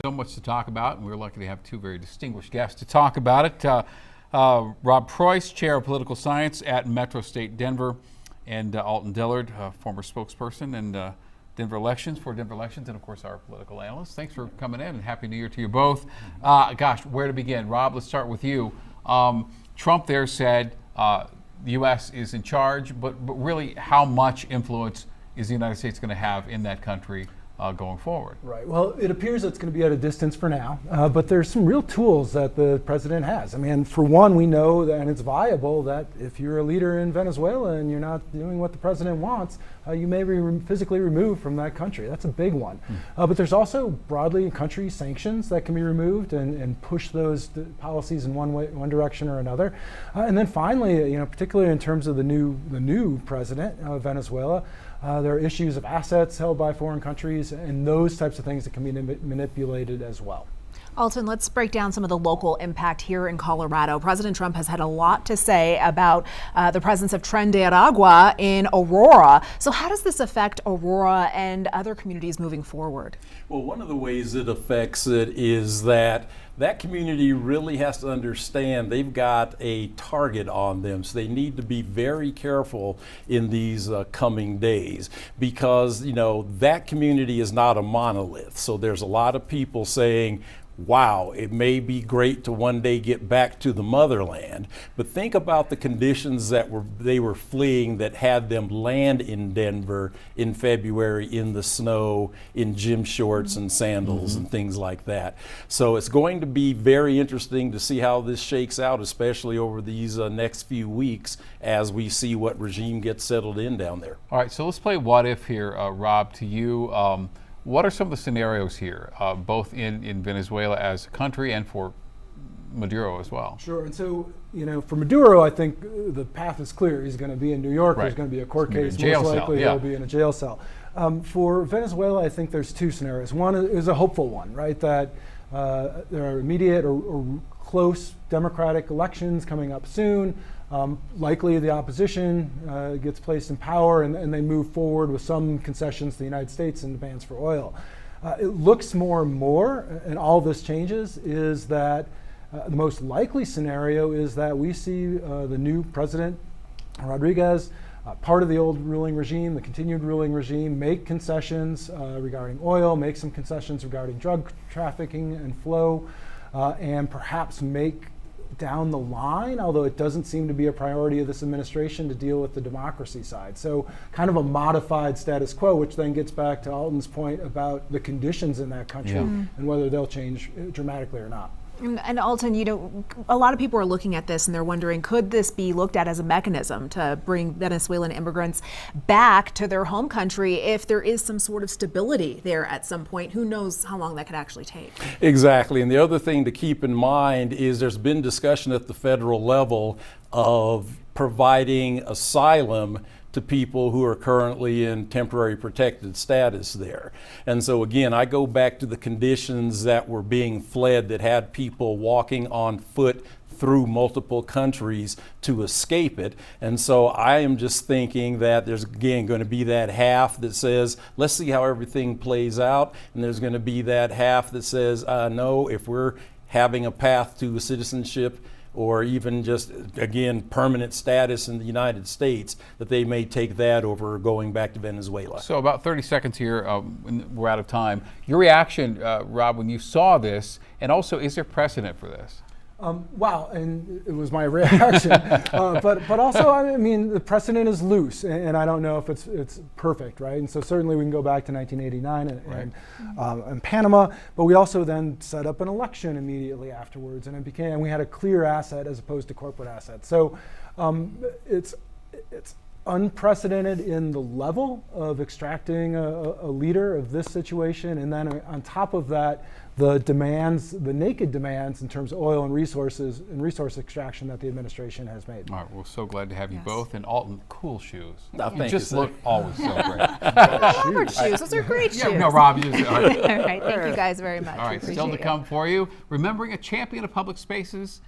So much to talk about, and we're lucky to have two very distinguished guests to talk about it. Rob Preuss, Chair of Political Science at Metro State Denver, and Alton Dillard, former spokesperson and Denver elections, and of course our political analyst. Thanks for coming in, and Happy New Year to you both. Gosh, where to begin? Rob, let's start with you. Trump there said the U.S. is in charge, but really how much influence is the United States going to have in that country going forward? Right. Well, it appears it's going to be at a distance for now, but there's some real tools that the president has. I mean, for one, we know that, and it's viable, that if you're a leader in Venezuela and you're not doing what the president wants, you may be physically removed from that country. That's a big one. But there's also broadly country sanctions that can be removed and push those policies in one direction or another. And then finally, particularly in terms of the new president of Venezuela, there are issues of assets held by foreign countries and those types of things that can be manipulated as well. Alton, let's break down some of the local impact here in Colorado. President Trump has had a lot to say about the presence of Tren de Aragua in Aurora. So how does this affect Aurora and other communities moving forward? Well, one of the ways it affects it is that community really has to understand they've got a target on them, so they need to be very careful in these coming days, because that community is not a monolith. So there's a lot of people saying, wow, it may be great to one day get back to the motherland, but think about the conditions that they were fleeing that had them land in Denver in February in the snow, in gym shorts and sandals and things like that. So it's going to be very interesting to see how this shakes out, especially over these next few weeks as we see what regime gets settled in down there. All right, so let's play what if here, Rob, to you. What are some of the scenarios here, both in Venezuela as a country and for Maduro as well? Sure, and so, for Maduro, I think the path is clear. He's going to be in New York. Right. There's going to be a court case. Most likely he'll be in a jail cell. For Venezuela, I think there's two scenarios. One is a hopeful one, right? That there are immediate or close democratic elections coming up soon. Likely the opposition gets placed in power and they move forward with some concessions to the United States and demands for oil. It looks more and more, and all this changes, is that the most likely scenario is that we see the new president, Rodriguez, part of the old ruling regime, the continued ruling regime, make concessions regarding oil, make some concessions regarding drug trafficking and flow, and perhaps make down the line, although it doesn't seem to be a priority of this administration to deal with the democracy side. So kind of a modified status quo, which then gets back to Alton's point about the conditions in that country and whether they'll change dramatically or not. And Alton, a lot of people are looking at this and they're wondering, could this be looked at as a mechanism to bring Venezuelan immigrants back to their home country if there is some sort of stability there at some point? Who knows how long that could actually take? Exactly. And the other thing to keep in mind is there's been discussion at the federal level of providing asylum to people who are currently in temporary protected status there. And so again, I go back to the conditions that were being fled that had people walking on foot through multiple countries to escape it. And so I am just thinking that there's again going to be that half that says, let's see how everything plays out. And there's going to be that half that says, no, if we're having a path to citizenship or even just, again, permanent status in the United States, that they may take that over going back to Venezuela. So about 30 seconds here, we're out of time. Your reaction, Rob, when you saw this, and also, is there precedent for this? Wow, and it was my reaction. But also, I mean, the precedent is loose, and I don't know if it's perfect, right? And so certainly we can go back to 1989 and Panama, but we also then set up an election immediately afterwards, and we had a clear asset as opposed to corporate assets. So it's unprecedented in the level of extracting a leader of this situation, and then on top of that, the demands, the naked demands in terms of oil and resources and resource extraction that the administration has made. All right, we're so glad to have you both. And Alton, cool shoes. You just look always so great. Robert shoes, those are great shoes. No, Rob, you just, all right, thank you guys very much. All right, still to come for you. Remembering a champion of public spaces.